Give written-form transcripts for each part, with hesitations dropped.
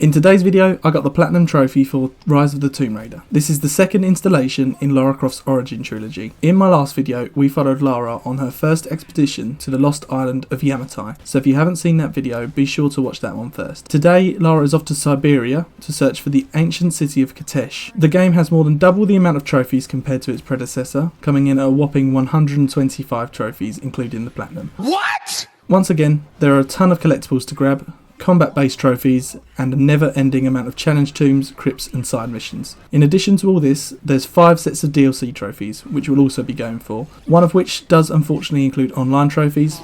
In today's video, I got the Platinum Trophy for Rise of the Tomb Raider. This is the second installation in Lara Croft's Origin trilogy. In my last video, we followed Lara on her first expedition to the lost island of Yamatai, so if you haven't seen that video, be sure to watch that one first. Today, Lara is off to Siberia to search for the ancient city of Kitezh. The game has more than double the amount of trophies compared to its predecessor, coming in at a whopping 125 trophies, including the Platinum. What? Once again, there are a ton of collectibles to grab, combat-based trophies, and a never-ending amount of challenge tombs, crypts and side missions. In addition to all this, there's 5 sets of DLC trophies, which we'll also be going for, one of which does unfortunately include online trophies,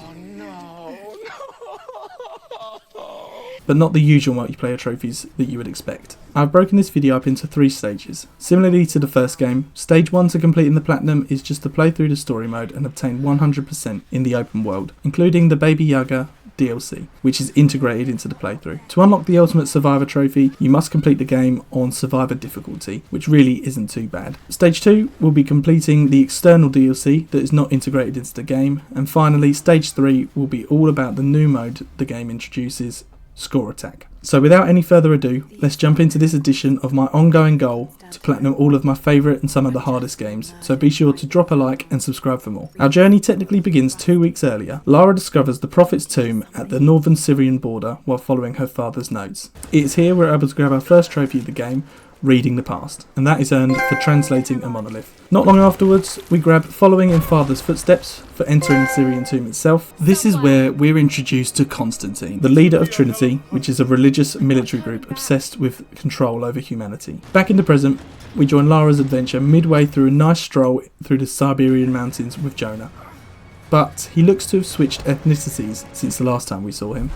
but not the usual multiplayer trophies that you would expect. I've broken this video up into 3 stages. Similarly to the first game, stage 1 to completing the Platinum is just to play through the story mode and obtain 100% in the open world, including the Baby Yaga DLC, which is integrated into the playthrough. To unlock the Ultimate Survivor trophy, you must complete the game on Survivor difficulty, which really isn't too bad. Stage 2 will be completing the external DLC that is not integrated into the game, and finally Stage 3 will be all about the new mode the game introduces, Score Attack. So without any further ado, let's jump into this edition of my ongoing goal to platinum all of my favourite and some of the hardest games, so be sure to drop a like and subscribe for more. Our journey technically begins 2 weeks earlier. Lara discovers the Prophet's tomb at the northern Syrian border while following her father's notes. It's here we're able to grab our first trophy of the game, Reading the Past, and that is earned for translating a monolith. Not long afterwards, we grab Following in Father's Footsteps for entering the Syrian tomb itself. This is where we're introduced to Constantine, the leader of Trinity, which is a religious military group obsessed with control over humanity. Back in the present, we join Lara's adventure midway through a nice stroll through the Siberian mountains with Jonah. But he looks to have switched ethnicities since the last time we saw him.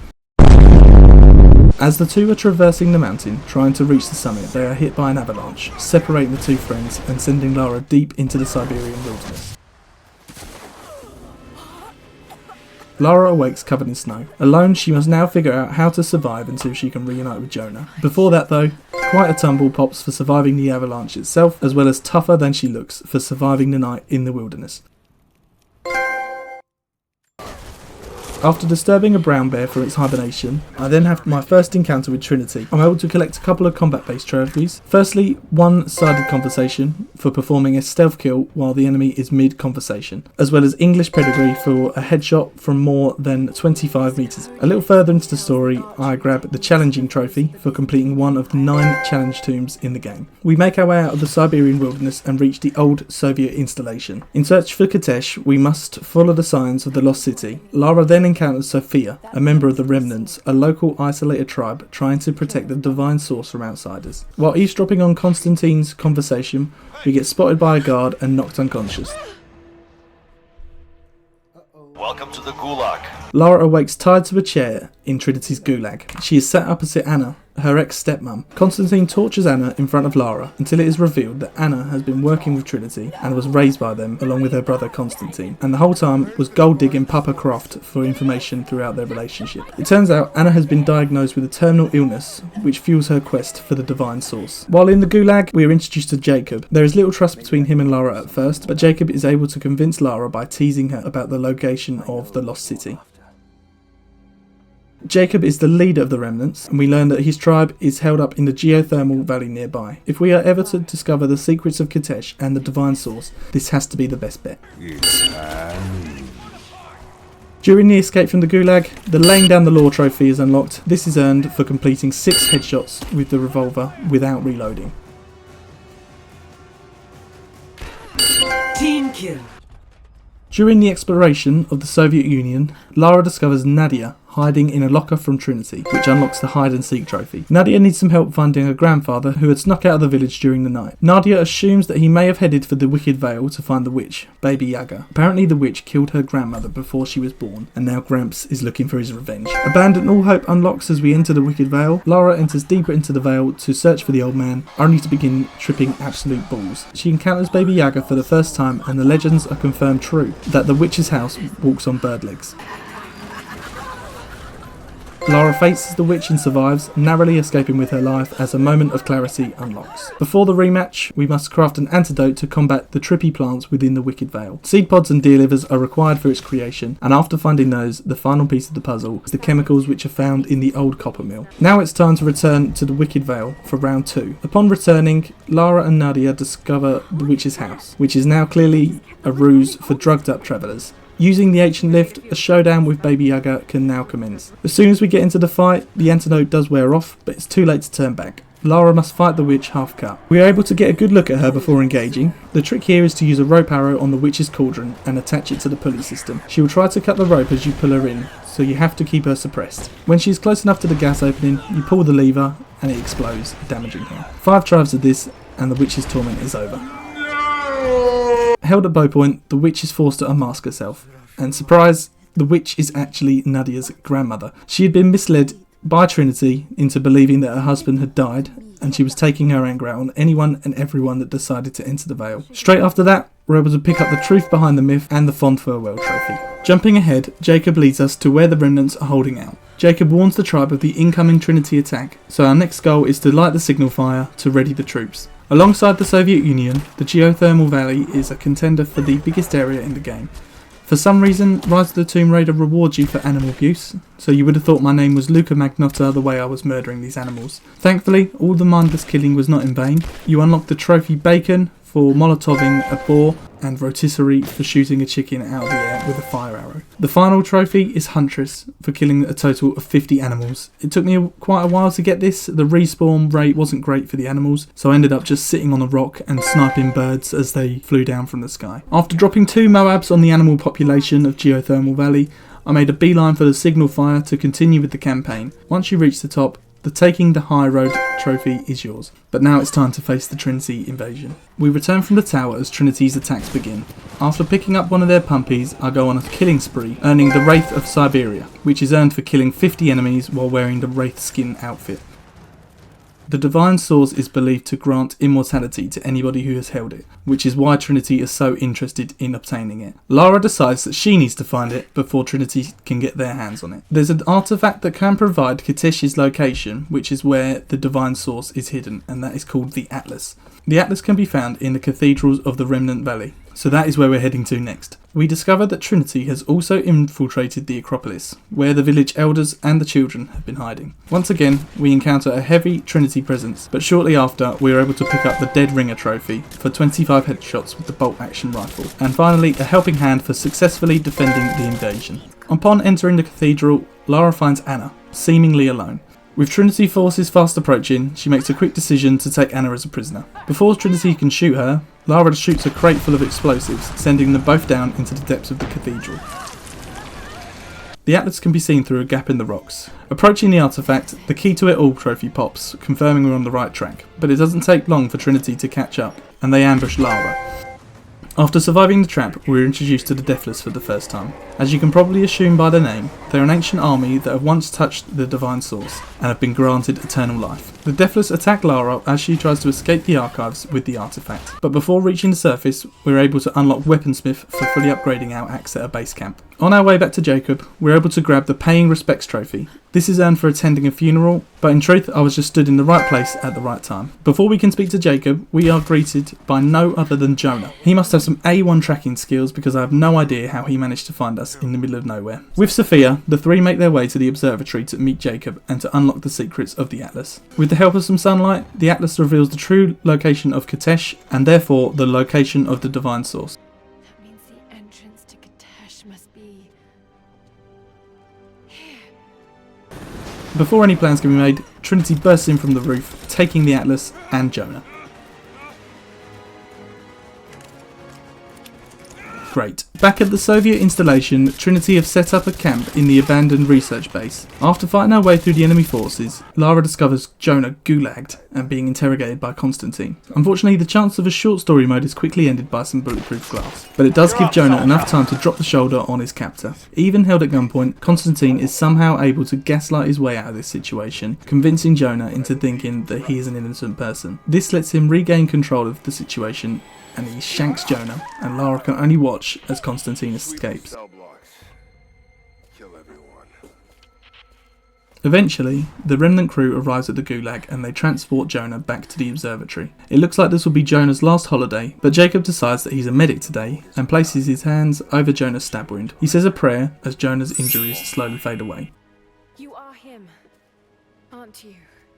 As the two are traversing the mountain, trying to reach the summit, they are hit by an avalanche, separating the two friends and sending Lara deep into the Siberian wilderness. Lara awakes covered in snow. Alone, she must now figure out how to survive until she can reunite with Jonah. Before that though, quite a tumble pops for surviving the avalanche itself, as well as tougher than she looks for surviving the night in the wilderness. After disturbing a brown bear for its hibernation, I then have my first encounter with Trinity. I'm able to collect a couple of combat-based trophies. Firstly, one-sided conversation for performing a stealth kill while the enemy is mid-conversation, as well as English pedigree for a headshot from more than 25 metres. A little further into the story, I grab the challenging trophy for completing one of the 9 challenge tombs in the game. We make our way out of the Siberian wilderness and reach the old Soviet installation. In search for Kitezh, we must follow the signs of the lost city. Lara then encounters Sophia, a member of the Remnants, a local isolated tribe trying to protect the divine source from outsiders. While eavesdropping on Constantine's conversation, we get spotted by a guard and knocked unconscious. Welcome to the Gulag. Lara awakes tied to a chair in Trinity's Gulag. She is sat opposite Anna, her ex-stepmom. Constantine tortures Anna in front of Lara until it is revealed that Anna has been working with Trinity and was raised by them along with her brother Constantine, and the whole time was gold digging Papa Croft for information throughout their relationship. It turns out Anna has been diagnosed with a terminal illness which fuels her quest for the divine source. While in the Gulag, we are introduced to Jacob. There is little trust between him and Lara at first, but Jacob is able to convince Lara by teasing her about the location of the lost city. Jacob is the leader of the Remnants, and we learn that his tribe is held up in the geothermal valley nearby. If we are ever to discover the secrets of Kitezh and the divine source, this has to be the best bet. During the escape from the Gulag, the Laying Down the Law trophy is unlocked. This is earned for completing 6 headshots with the revolver without reloading. Team kill. During the exploration of the Soviet Union, Lara discovers Nadia hiding in a locker from Trinity, which unlocks the hide and seek trophy. Nadia needs some help finding her grandfather, who had snuck out of the village during the night. Nadia assumes that he may have headed for the Wicked Vale to find the witch, Baby Yaga. Apparently the witch killed her grandmother before she was born, and now Gramps is looking for his revenge. Abandon all hope unlocks as we enter the Wicked Vale. Lara enters deeper into the Vale to search for the old man, only to begin tripping absolute balls. She encounters Baby Yaga for the first time, and the legends are confirmed true, that the witch's house walks on bird legs. Lara faces the witch and survives, narrowly escaping with her life as a moment of clarity unlocks. Before the rematch, we must craft an antidote to combat the trippy plants within the Wicked Vale. Seed pods and deer livers are required for its creation, and after finding those, the final piece of the puzzle is the chemicals which are found in the old copper mill. Now it's time to return to the Wicked Vale for round 2. Upon returning, Lara and Nadia discover the witch's house, which is now clearly a ruse for drugged up travellers. Using the ancient lift, a showdown with Baby Yaga can now commence. As soon as we get into the fight, the antidote does wear off, but it's too late to turn back. Lara must fight the witch half cut. We are able to get a good look at her before engaging. The trick here is to use a rope arrow on the witch's cauldron and attach it to the pulley system. She will try to cut the rope as you pull her in, so you have to keep her suppressed. When she is close enough to the gas opening, you pull the lever and it explodes, damaging her. 5 tries of this and the witch's torment is over. Held at bow point, the witch is forced to unmask herself. And surprise, the witch is actually Nadia's grandmother. She had been misled by Trinity into believing that her husband had died, and she was taking her anger out on anyone and everyone that decided to enter the Vale. Straight after that, we're able to pick up the truth behind the myth and the fond farewell trophy. Jumping ahead, Jacob leads us to where the remnants are holding out. Jacob warns the tribe of the incoming Trinity attack, so our next goal is to light the signal fire to ready the troops. Alongside the Soviet Union, the Geothermal Valley is a contender for the biggest area in the game. For some reason, Rise of the Tomb Raider rewards you for animal abuse, so you would have thought my name was Luca Magnotta the way I was murdering these animals. Thankfully, all the mindless killing was not in vain. You unlock the trophy Bacon for molotoving a boar and Rotisserie for shooting a chicken out of the air with a fire arrow. The final trophy is Huntress for killing a total of 50 animals. It took me quite a while to get this. The respawn rate wasn't great for the animals, so I ended up just sitting on a rock and sniping birds as they flew down from the sky. After dropping 2 Moabs on the animal population of Geothermal Valley, I made a beeline for the signal fire to continue with the campaign. Once you reach the top, the Taking the High Road trophy is yours. But now it's time to face the Trinity invasion. We return from the tower as Trinity's attacks begin. After picking up one of their pumpies, I go on a killing spree, earning the Wraith of Siberia, which is earned for killing 50 enemies while wearing the Wraith skin outfit. The Divine Source is believed to grant immortality to anybody who has held it, which is why Trinity is so interested in obtaining it. Lara decides that she needs to find it before Trinity can get their hands on it. There's an artifact that can provide Kitesh's location, which is where the Divine Source is hidden, and that is called the Atlas. The Atlas can be found in the cathedrals of the Remnant Valley, so that is where we're heading to next. We discover that Trinity has also infiltrated the Acropolis, where the village elders and the children have been hiding. Once again, we encounter a heavy Trinity presence, but shortly after, we are able to pick up the Dead Ringer trophy for 25 headshots with the bolt action rifle, and finally a helping hand for successfully defending the invasion. Upon entering the cathedral, Lara finds Anna, seemingly alone. With Trinity forces fast approaching, she makes a quick decision to take Anna as a prisoner. Before Trinity can shoot her, Lara shoots a crate full of explosives, sending them both down into the depths of the cathedral. The Atlas can be seen through a gap in the rocks. Approaching the artifact, the Key to It All trophy pops, confirming we're on the right track, but it doesn't take long for Trinity to catch up, and they ambush Lara. After surviving the trap, we are introduced to the Deathless for the first time. As you can probably assume by their name, they are an ancient army that have once touched the Divine Source and have been granted eternal life. The Deathless attack Lara as she tries to escape the archives with the artifact, but before reaching the surface, we are able to unlock Weaponsmith for fully upgrading our axe at a base camp. On our way back to Jacob, we are able to grab the Paying Respects trophy. This is earned for attending a funeral, but in truth I was just stood in the right place at the right time. Before we can speak to Jacob, we are greeted by no other than Jonah. He must have some A1 tracking skills because I have no idea how he managed to find us in the middle of nowhere. With Sophia, the three make their way to the observatory to meet Jacob and to unlock the secrets of the Atlas. With the help of some sunlight, the Atlas reveals the true location of Kitesh and therefore the location of the Divine Source. That means the entrance to Kitesh must be here. Before any plans can be made, Trinity bursts in from the roof, taking the Atlas and Jonah. Great. Back at the Soviet installation, Trinity have set up a camp in the abandoned research base. After fighting our way through the enemy forces, Lara discovers Jonah gulagged and being interrogated by Constantine. Unfortunately, the chance of a short story mode is quickly ended by some bulletproof glass, but it does give Jonah enough time to drop the shoulder on his captor. Even held at gunpoint, Constantine is somehow able to gaslight his way out of this situation, convincing Jonah into thinking that he is an innocent person. This lets him regain control of the situation, and he shanks Jonah, and Lara can only watch as Constantine escapes. Eventually, the remnant crew arrives at the Gulag and they transport Jonah back to the observatory. It looks like this will be Jonah's last holiday, but Jacob decides that he's a medic today and places his hands over Jonah's stab wound. He says a prayer as Jonah's injuries slowly fade away. You are him, aren't you?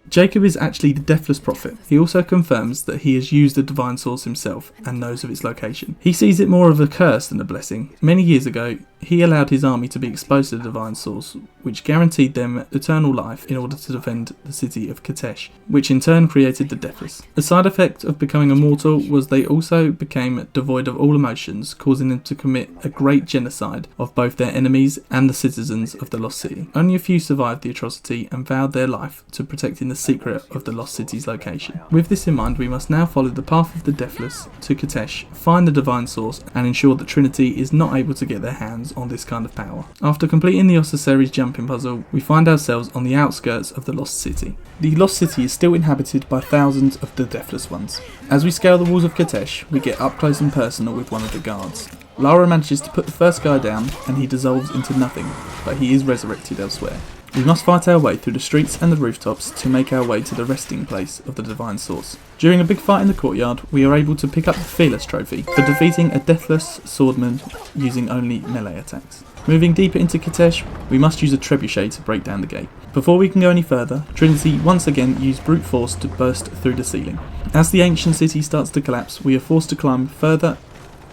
Jacob is actually the Deathless Prophet. He also confirms that he has used the Divine Source himself and knows of its location. He sees it more of a curse than a blessing. Many years ago, he allowed his army to be exposed to the Divine Source, which guaranteed them eternal life in order to defend the city of Katesh, which in turn created the Deathless. A side effect of becoming immortal was they also became devoid of all emotions, causing them to commit a great genocide of both their enemies and the citizens of the Lost City. Only a few survived the atrocity and vowed their life to protecting the secret of the Lost City's location. With this in mind, we must now follow the path of the Deathless to Katesh, find the Divine Source, and ensure that Trinity is not able to get their hands on this kind of power. After completing the Osiri's jumping puzzle, we find ourselves on the outskirts of the Lost City. The Lost City is still inhabited by thousands of the Deathless ones. As we scale the walls of Katesh, we get up close and personal with one of the guards. Lara manages to put the first guy down and he dissolves into nothing, but he is resurrected elsewhere. We must fight our way through the streets and the rooftops to make our way to the resting place of the Divine Source. During a big fight in the courtyard, we are able to pick up the Fearless trophy for defeating a Deathless swordman using only melee attacks. Moving deeper into Katesh, we must use a trebuchet to break down the gate. Before we can go any further, Trinity once again used brute force to burst through the ceiling. As the ancient city starts to collapse, we are forced to climb further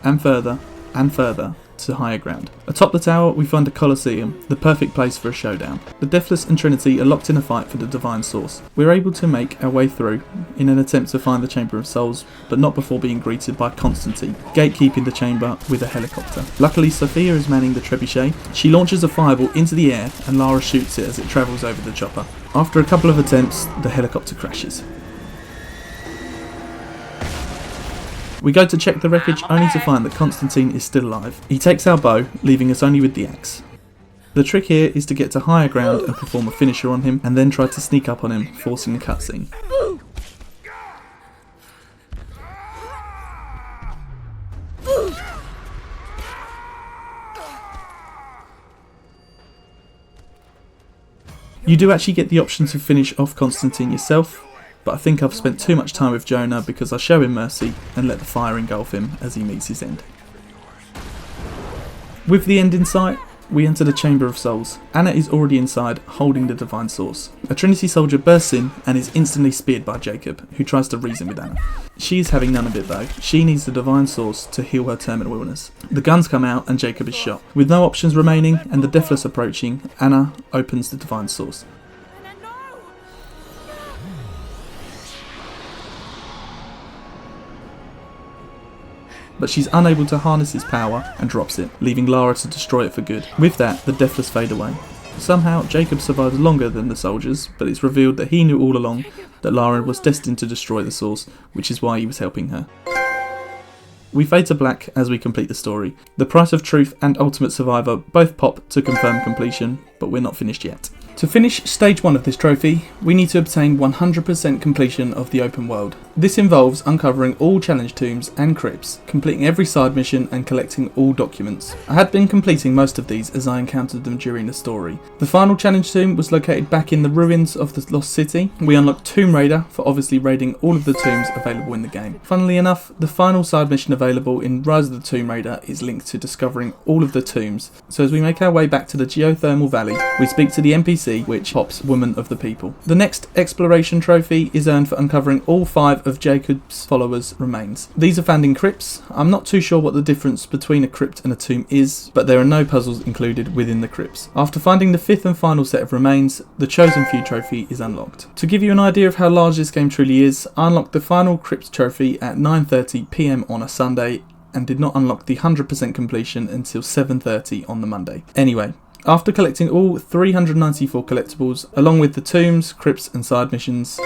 and further and further to higher ground. Atop the tower, we find a Colosseum, the perfect place for a showdown. The Deathless and Trinity are locked in a fight for the Divine Source. We're able to make our way through in an attempt to find the Chamber of Souls, but not before being greeted by Constantine, gatekeeping the chamber with a helicopter. Luckily, Sophia is manning the trebuchet. She launches a fireball into the air and Lara shoots it as it travels over the chopper. After a couple of attempts, the helicopter crashes. We go to check the wreckage only to find that Constantine is still alive. He takes our bow, leaving us only with the axe. The trick here is to get to higher ground and perform a finisher on him and then try to sneak up on him, forcing a cutscene. You do actually get the option to finish off Constantine yourself, but I think I've spent too much time with Jonah because I show him mercy and let the fire engulf him as he meets his end. With the end in sight, we enter the Chamber of Souls. Anna is already inside, holding the Divine Source. A Trinity soldier bursts in and is instantly speared by Jacob, who tries to reason with Anna. She is having none of it though. She needs the Divine Source to heal her terminal illness. The guns come out and Jacob is shot. With no options remaining and the Deathless approaching, Anna opens the Divine Source. But she's unable to harness its power and drops it, leaving Lara to destroy it for good. With that, the Deathless fade away. Somehow, Jacob survives longer than the soldiers, but it's revealed that he knew all along that Lara was destined to destroy the Source, which is why he was helping her. We fade to black as we complete the story. The Price of Truth and Ultimate Survivor both pop to confirm completion, but we're not finished yet. To finish stage 1 of this trophy, we need to obtain 100% completion of the open world. This involves uncovering all challenge tombs and crypts, completing every side mission and collecting all documents. I had been completing most of these as I encountered them during the story. The final challenge tomb was located back in the ruins of the Lost City. We unlocked Tomb Raider for obviously raiding all of the tombs available in the game. Funnily enough, the final side mission available in Rise of the Tomb Raider is linked to discovering all of the tombs. So as we make our way back to the Geothermal Valley, we speak to the NPC which pops Woman of the People. The next exploration trophy is earned for uncovering all 5 of Jacob's followers' remains. These are found in crypts. I'm not too sure what the difference between a crypt and a tomb is, but there are no puzzles included within the crypts. After finding the 5th and final set of remains, the Chosen Few trophy is unlocked. To give you an idea of how large this game truly is, I unlocked the final crypt trophy at 9:30 PM on a Sunday and did not unlock the 100% completion until 7:30 on the Monday. Anyway, after collecting all 394 collectibles, along with the tombs, crypts and side missions,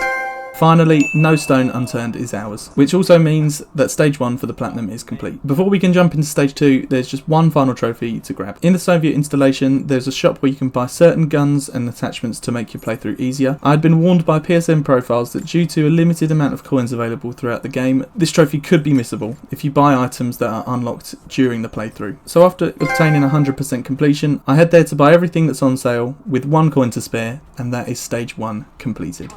Finally, no stone unturned is ours, which also means that stage 1 for the platinum is complete. Before we can jump into stage 2, there's just one final trophy to grab. In the Soviet installation, there's a shop where you can buy certain guns and attachments to make your playthrough easier. I'd been warned by PSN profiles that due to a limited amount of coins available throughout the game, this trophy could be missable if you buy items that are unlocked during the playthrough. So after obtaining 100% completion, I head there to buy everything that's on sale with 1 coin to spare, and that is stage 1 completed.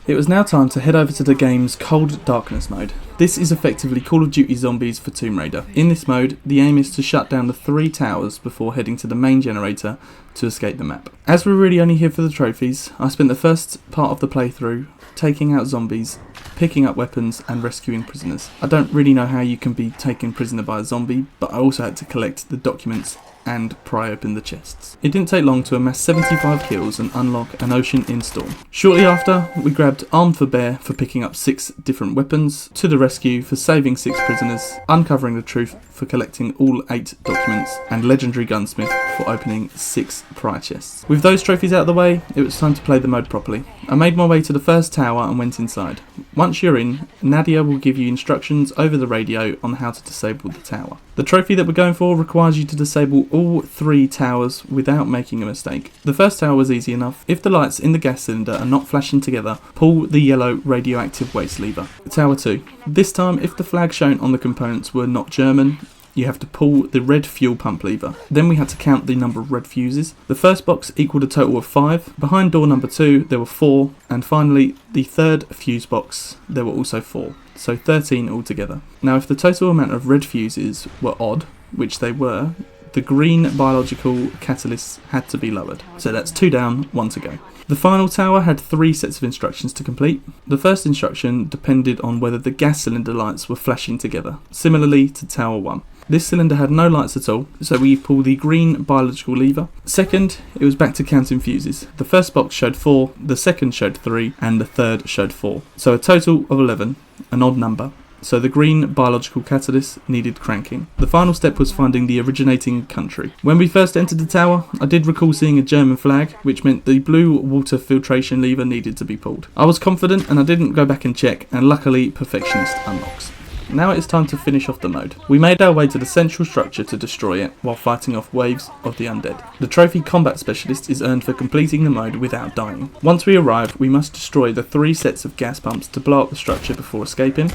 It was now time to head over to the game's Cold Darkness mode. This is effectively Call of Duty Zombies for Tomb Raider. In this mode, the aim is to shut down the 3 towers before heading to the main generator to escape the map. As we're really only here for the trophies, I spent the first part of the playthrough taking out zombies, picking up weapons and rescuing prisoners. I don't really know how you can be taken prisoner by a zombie, but I also had to collect the documents and pry open the chests. It didn't take long to amass 75 kills and unlock an Ocean in Storm. Shortly after, we grabbed Armed for Bear for picking up 6 different weapons, To the Rescue for saving 6 prisoners, Uncovering the Truth for collecting all 8 documents, and Legendary Gunsmith for opening 6 pry chests. With those trophies out of the way, it was time to play the mode properly. I made my way to the first tower and went inside. Once you're in, Nadia will give you instructions over the radio on how to disable the tower. The trophy that we're going for requires you to disable all 3 towers without making a mistake. The first tower was easy enough. If the lights in the gas cylinder are not flashing together, pull the yellow radioactive waste lever. Tower 2. This time, if the flag shown on the components were not German, you have to pull the red fuel pump lever. Then we had to count the number of red fuses. The first box equaled a total of 5. Behind door number 2 there were 4, and finally the third fuse box there were also 4. So 13 altogether. Now if the total amount of red fuses were odd, which they were, the green biological catalysts had to be lowered. So that's 2 down, 1 to go. The final tower had 3 sets of instructions to complete. The first instruction depended on whether the gas cylinder lights were flashing together, similarly to Tower 1. This cylinder had no lights at all, so we pull the green biological lever. Second, it was back to counting fuses. The first box showed 4, the second showed 3, and the third showed 4. So a total of 11, an odd number. So the green biological catalyst needed cranking. The final step was finding the originating country. When we first entered the tower, I did recall seeing a German flag, which meant the blue water filtration lever needed to be pulled. I was confident and I didn't go back and check, and luckily Perfectionist unlocks. Now it is time to finish off the mode. We made our way to the central structure to destroy it while fighting off waves of the undead. The trophy Combat Specialist is earned for completing the mode without dying. Once we arrive, we must destroy the 3 sets of gas pumps to blow up the structure before escaping.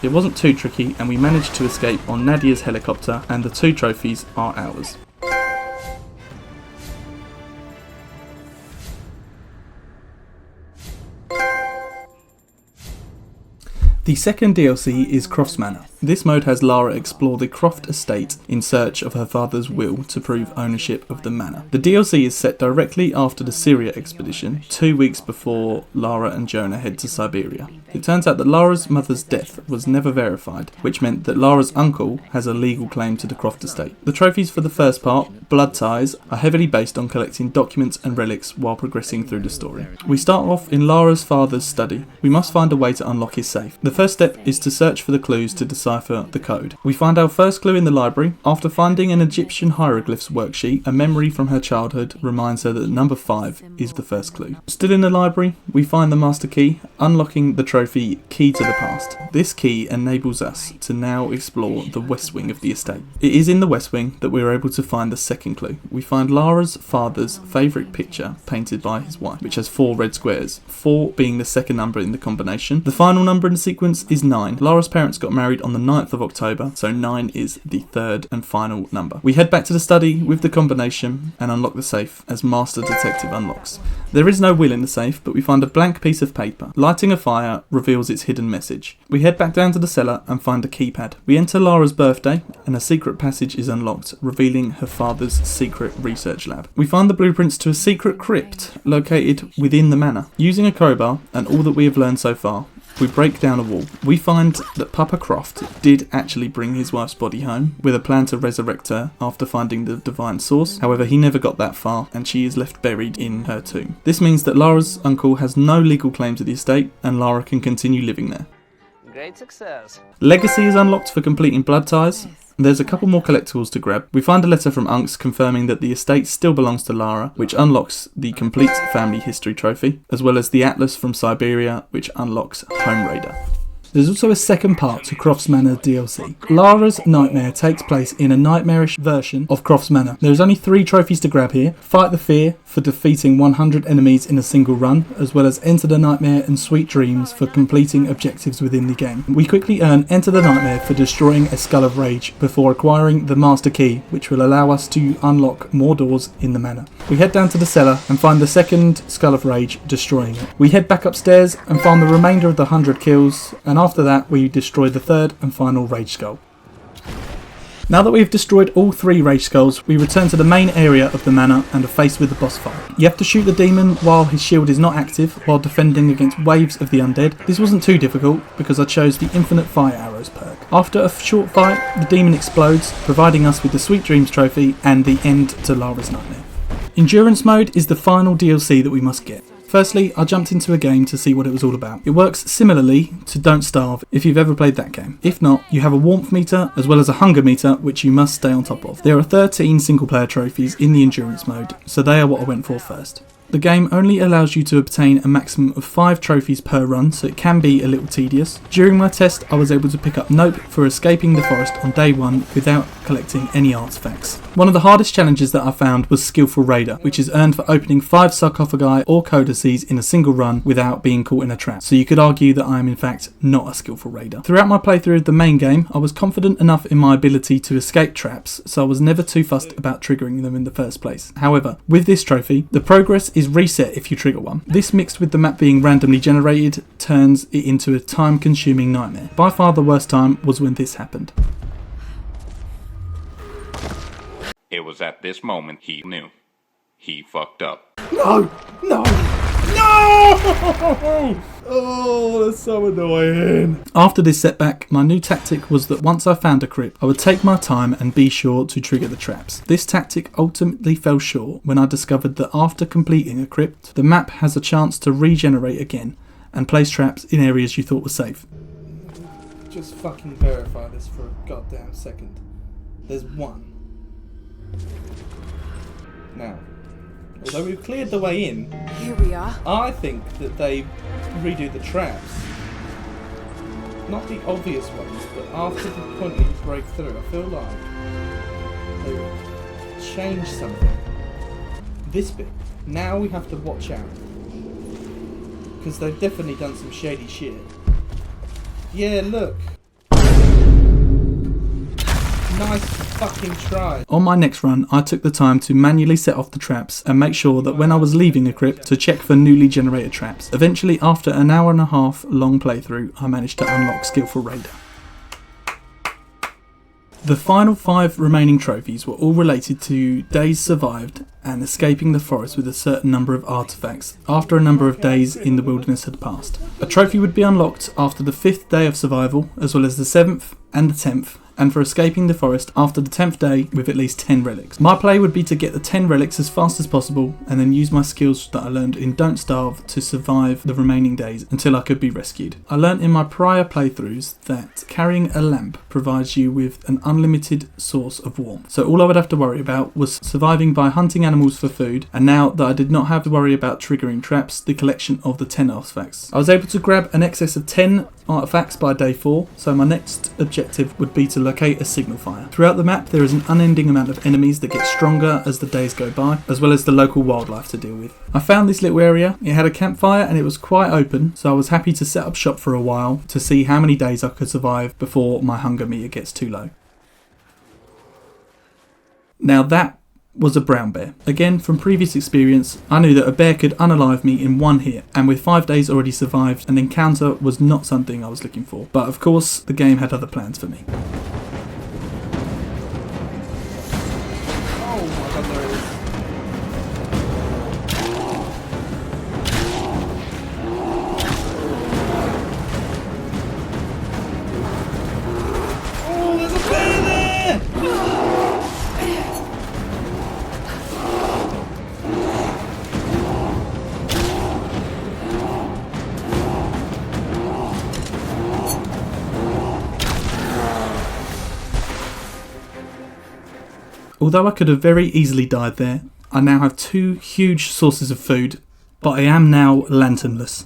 It wasn't too tricky and we managed to escape on Nadia's helicopter, and the 2 trophies are ours. The second DLC is Croft's Manor. This mode has Lara explore the Croft estate in search of her father's will to prove ownership of the manor. The DLC is set directly after the Syria expedition, 2 weeks before Lara and Jonah head to Siberia. It turns out that Lara's mother's death was never verified, which meant that Lara's uncle has a legal claim to the Croft estate. The trophies for the first part, Blood Ties, are heavily based on collecting documents and relics while progressing through the story. We start off in Lara's father's study. We must find a way to unlock his safe. The first step is to search for the clues to decipher the code. We find our first clue in the library. After finding an Egyptian hieroglyphs worksheet, a memory from her childhood reminds her that number 5 is the first clue. Still in the library, we find the master key, unlocking the trophy Key to the Past. This key enables us to now explore the west wing of the estate. It is in the west wing that we are able to find the second clue. We find Lara's father's favourite picture painted by his wife, which has 4 red squares, 4 being the second number in the combination. The final number in the sequence is 9. Lara's parents got married on the 9th of October, so 9 is the third and final number. We head back to the study with the combination and unlock the safe as Master Detective unlocks. There is no will in the safe, but we find a blank piece of paper. Lighting a fire reveals its hidden message. We head back down to the cellar and find a keypad. We enter Lara's birthday and a secret passage is unlocked, revealing her father's secret research lab. We find the blueprints to a secret crypt located within the manor. Using a crowbar and all that we have learned so far, we break down a wall. We find that Papa Croft did actually bring his wife's body home with a plan to resurrect her after finding the divine source. However, he never got that far and she is left buried in her tomb. This means that Lara's uncle has no legal claim to the estate and Lara can continue living there. Great success. Legacy is unlocked for completing Blood Ties. There's a couple more collectibles to grab. We find a letter from Unks confirming that the estate still belongs to Lara, which unlocks the complete family history trophy, as well as the Atlas from Siberia, which unlocks Home Raider. There's also a second part to Crofts Manor DLC. Lara's nightmare takes place in a nightmarish version of Crofts Manor. There's only 3 trophies to grab here. Fight the Fear for defeating 100 enemies in a single run, as well as Enter the Nightmare and Sweet Dreams for completing objectives within the game. We quickly earn Enter the Nightmare for destroying a Skull of Rage before acquiring the Master Key, which will allow us to unlock more doors in the manor. We head down to the cellar and find the second Skull of Rage, destroying it. We head back upstairs and find the remainder of the 100 kills, and after that we destroy the third and final Rage Skull. Now that we've destroyed all 3 Rage Skulls, we return to the main area of the manor and are faced with the boss fight. You have to shoot the demon while his shield is not active, while defending against waves of the undead. This wasn't too difficult because I chose the Infinite Fire Arrows perk. After a short fight, the demon explodes, providing us with the Sweet Dreams trophy and the end to Lara's nightmare. Endurance mode is the final DLC that we must get. Firstly, I jumped into a game to see what it was all about. It works similarly to Don't Starve if you've ever played that game. If not, you have a warmth meter as well as a hunger meter which you must stay on top of. There are 13 single player trophies in the endurance mode, so they are what I went for first. The game only allows you to obtain a maximum of 5 trophies per run, so it can be a little tedious. During my test, I was able to pick up Nope for escaping the forest on day 1 without collecting any artifacts. One of the hardest challenges that I found was Skillful Raider, which is earned for opening 5 sarcophagi or codices in a single run without being caught in a trap. So you could argue that I am in fact not a skillful raider. Throughout my playthrough of the main game, I was confident enough in my ability to escape traps, so I was never too fussed about triggering them in the first place. However, with this trophy, the progress is reset if you trigger one. This, mixed with the map being randomly generated, turns it into a time-consuming nightmare. By far the worst time was when this happened. It was at this moment he knew. He fucked up. No! No! No! Oh, that's so annoying. After this setback, my new tactic was that once I found a crypt, I would take my time and be sure to trigger the traps. This tactic ultimately fell short when I discovered that after completing a crypt, the map has a chance to regenerate again and place traps in areas you thought were safe. Just fucking verify this for a goddamn second. There's one. Now, although we've cleared the way in, Here we are. I think that they redo the traps. Not the obvious ones, but after the point where you break through, I feel like they changed something. This bit, now we have to watch out. Because they've definitely done some shady shit. Yeah, look. Nice fucking try. On my next run, I took the time to manually set off the traps and make sure that when I was leaving a crypt to check for newly generated traps. Eventually, after an hour and a half long playthrough, I managed to unlock Skillful Raider. The final 5 remaining trophies were all related to days survived and escaping the forest with a certain number of artifacts after a number of days in the wilderness had passed. A trophy would be unlocked after the 5th day of survival, as well as the 7th and the 10th, and for escaping the forest after the 10th day with at least 10 relics. My play would be to get the 10 relics as fast as possible and then use my skills that I learned in Don't Starve to survive the remaining days until I could be rescued. I learned in my prior playthroughs that carrying a lamp provides you with an unlimited source of warmth. So all I would have to worry about was surviving by hunting animals for food, and now that I did not have to worry about triggering traps, the collection of the 10 artifacts. I was able to grab an excess of 10 artifacts by day 4, so my next objective would be to locate a signal fire. Throughout the map there is an unending amount of enemies that get stronger as the days go by, as well as the local wildlife to deal with. I found this little area, it had a campfire and it was quite open, so I was happy to set up shop for a while to see how many days I could survive before my hunger meter gets too low. Now that was a brown bear. Again, from previous experience, I knew that a bear could unalive me in one hit, and with 5 days already survived, an encounter was not something I was looking for. But of course, the game had other plans for me. Oh my god, there it is. Oh, there's a bear there! Although I could have very easily died there, I now have 2 huge sources of food, but I am now lanternless.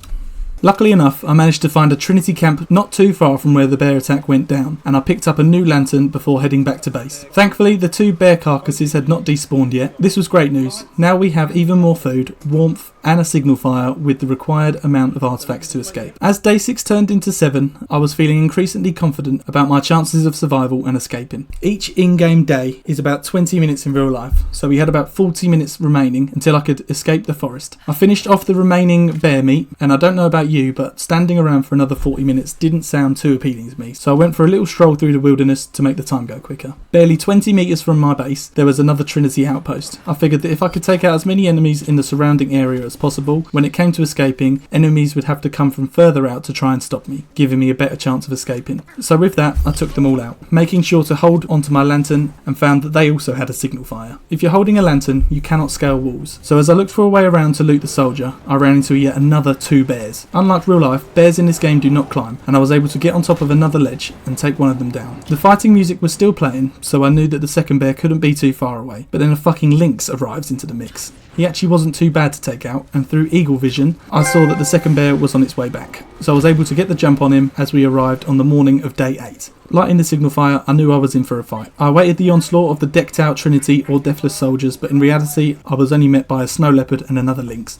Luckily enough, I managed to find a Trinity camp not too far from where the bear attack went down, and I picked up a new lantern before heading back to base. Thankfully, the 2 bear carcasses had not despawned yet. This was great news. Now we have even more food, warmth, and a signal fire with the required amount of artifacts to escape. As day 6 turned into 7, I was feeling increasingly confident about my chances of survival and escaping. Each in-game day is about 20 minutes in real life, so we had about 40 minutes remaining until I could escape the forest. I finished off the remaining bear meat, and I don't know about you, but standing around for another 40 minutes didn't sound too appealing to me, so I went for a little stroll through the wilderness to make the time go quicker. Barely 20 metres from my base, there was another Trinity outpost. I figured that if I could take out as many enemies in the surrounding area as possible, when it came to escaping, enemies would have to come from further out to try and stop me, giving me a better chance of escaping. So with that, I took them all out, making sure to hold onto my lantern, and found that they also had a signal fire. If you're holding a lantern, you cannot scale walls, so as I looked for a way around to loot the soldier, I ran into yet another 2 bears. Unlike real life, bears in this game do not climb, and I was able to get on top of another ledge and take one of them down. The fighting music was still playing, so I knew that the second bear couldn't be too far away, but then a fucking lynx arrives into the mix. He actually wasn't too bad to take out, and through eagle vision, I saw that the second bear was on its way back, so I was able to get the jump on him as we arrived on the morning of day 8. Lighting the signal fire, I knew I was in for a fight. I awaited the onslaught of the decked out Trinity or Deathless soldiers, but in reality, I was only met by a snow leopard and another lynx.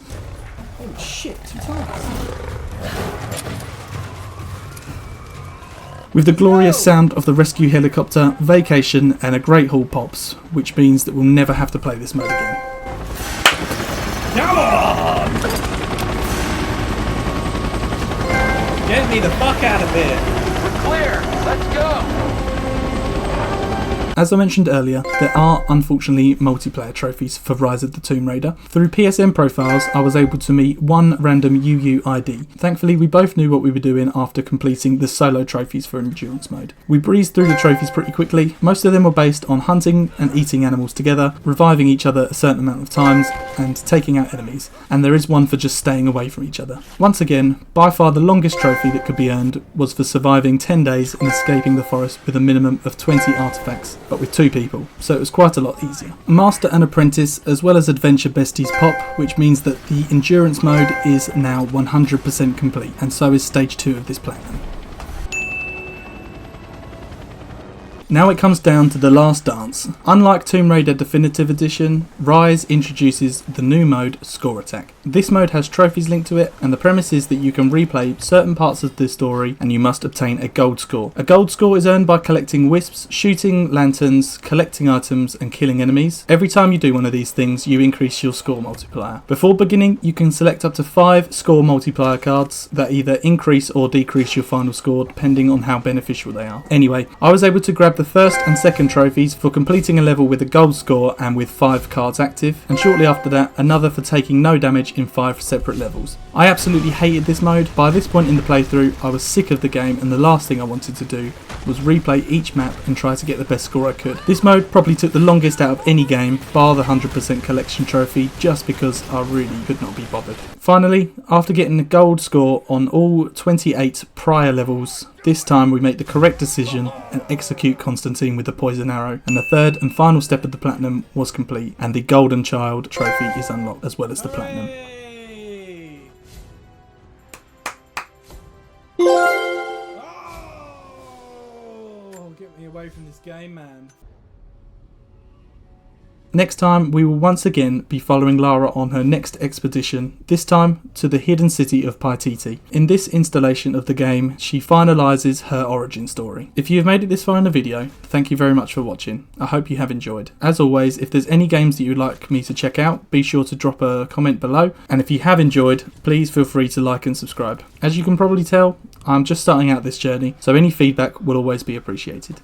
Oh shit, 2 targets. With the glorious sound of the rescue helicopter, vacation, and a great haul pops, which means that we'll never have to play this mode again. Come on! Get me the fuck out of here! We're clear. Let's go. As I mentioned earlier, there are unfortunately multiplayer trophies for Rise of the Tomb Raider. Through PSN profiles, I was able to meet one random UUID. Thankfully, we both knew what we were doing after completing the solo trophies for Endurance mode. We breezed through the trophies pretty quickly. Most of them were based on hunting and eating animals together, reviving each other a certain amount of times, and taking out enemies. And there is one for just staying away from each other. Once again, by far the longest trophy that could be earned was for surviving 10 days and escaping the forest with a minimum of 20 artifacts, but with 2 people, so it was quite a lot easier. Master and Apprentice, as well as Adventure Besties pop, which means that the Endurance mode is now 100% complete, and so is Stage 2 of this platinum. Now it comes down to the last dance. Unlike Tomb Raider Definitive Edition, Rise introduces the new mode, Score Attack. This mode has trophies linked to it, and the premise is that you can replay certain parts of the story and you must obtain a gold score. A gold score is earned by collecting wisps, shooting lanterns, collecting items and killing enemies. Every time you do one of these things, you increase your score multiplier. Before beginning, you can select up to 5 score multiplier cards that either increase or decrease your final score depending on how beneficial they are. Anyway, I was able to grab the first and second trophies for completing a level with a gold score and with 5 cards active, and shortly after that another for taking no damage in 5 separate levels. I absolutely hated this mode. By this point in the playthrough I was sick of the game, and the last thing I wanted to do was replay each map and try to get the best score I could. This mode probably took the longest out of any game, bar the 100% collection trophy, just because I really could not be bothered. Finally, after getting a gold score on all 28 prior levels, this time we make the correct decision and execute Constantine with the poison arrow, and the third and final step of the platinum was complete, and the Golden Child trophy is unlocked as well as the platinum. Oh, get me away from this game, man. Next time, we will once again be following Lara on her next expedition, this time to the hidden city of Paititi. In this installation of the game, she finalises her origin story. If you have made it this far in the video, thank you very much for watching. I hope you have enjoyed. As always, if there's any games that you'd like me to check out, be sure to drop a comment below. And if you have enjoyed, please feel free to like and subscribe. As you can probably tell, I'm just starting out this journey, so any feedback will always be appreciated.